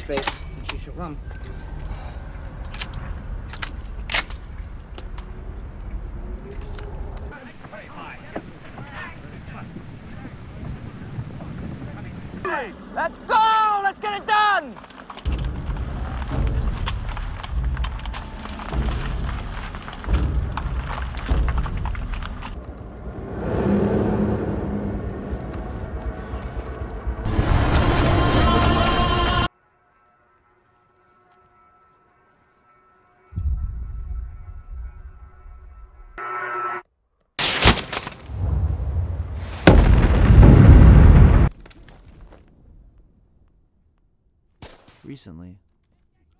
space, and she shall run. Let's go! Let's get it done! Recently,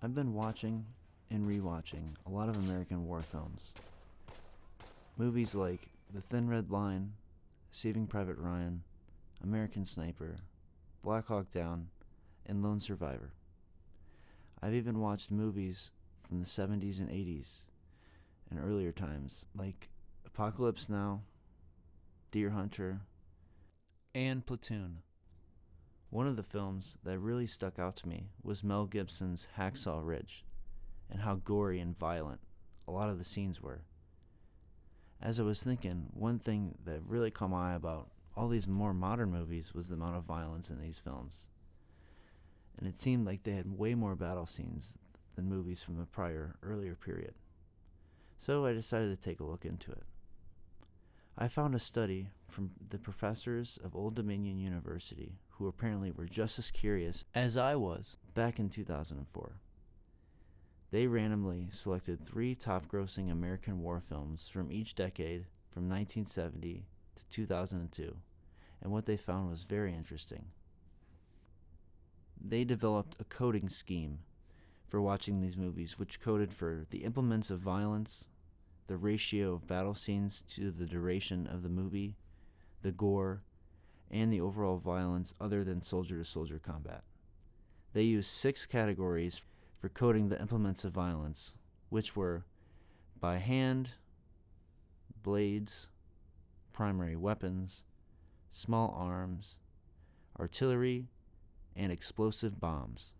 I've been watching and rewatching a lot of American war films. Movies like The Thin Red Line, Saving Private Ryan, American Sniper, Black Hawk Down, and Lone Survivor. I've even watched movies from the 70s and 80s and earlier times like Apocalypse Now, Deer Hunter, and Platoon. One of the films that really stuck out to me was Mel Gibson's Hacksaw Ridge, and how gory and violent a lot of the scenes were. As I was thinking, one thing that really caught my eye about all these more modern movies was the amount of violence in these films. And it seemed like they had way more battle scenes than movies from the earlier period. So I decided to take a look into it. I found a study from the professors of Old Dominion University who apparently were just as curious as I was back in 2004. They randomly selected 3 top-grossing American war films from each decade from 1970 to 2002, and what they found was very interesting. They developed a coding scheme for watching these movies, which coded for the implements of violence, the ratio of battle scenes to the duration of the movie, the gore, and the overall violence other than soldier-to-soldier combat. They used 6 categories for coding the implements of violence, which were by hand, blades, primary weapons, small arms, artillery, and explosive bombs.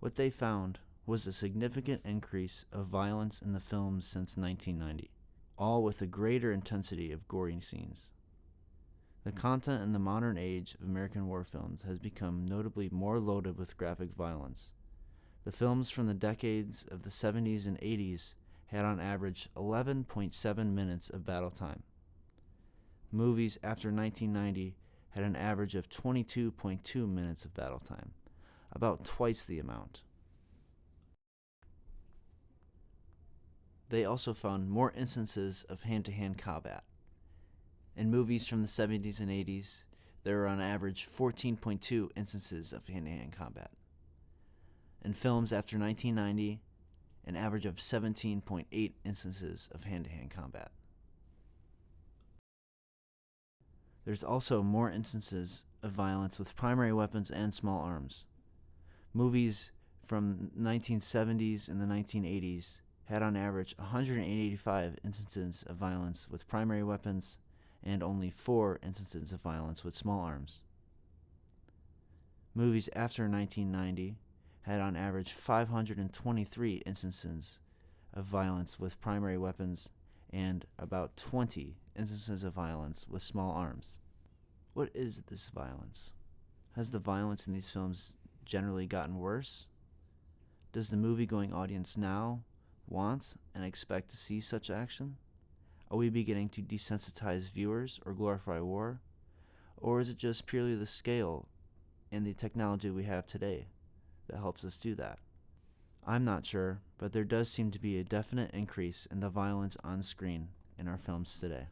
What they found was a significant increase of violence in the films since 1990, all with a greater intensity of gory scenes. The content in the modern age of American war films has become notably more loaded with graphic violence. The films from the decades of the 70s and 80s had on average 11.7 minutes of battle time. Movies after 1990 had an average of 22.2 minutes of battle time, about twice the amount. They also found more instances of hand-to-hand combat. In movies from the 70s and 80s, there were on average 14.2 instances of hand-to-hand combat. In films after 1990, an average of 17.8 instances of hand-to-hand combat. There's also more instances of violence with primary weapons and small arms. Movies from 1970s and the 1980s had on average 185 instances of violence with primary weapons and only 4 instances of violence with small arms. Movies after 1990 had on average 523 instances of violence with primary weapons and about 20 instances of violence with small arms. What is this violence? Has the violence in these films generally gotten worse? Does the movie-going audience now want and expect to see such action? Are we beginning to desensitize viewers or glorify war? Or is it just purely the scale and the technology we have today that helps us do that? I'm not sure, but there does seem to be a definite increase in the violence on screen in our films today.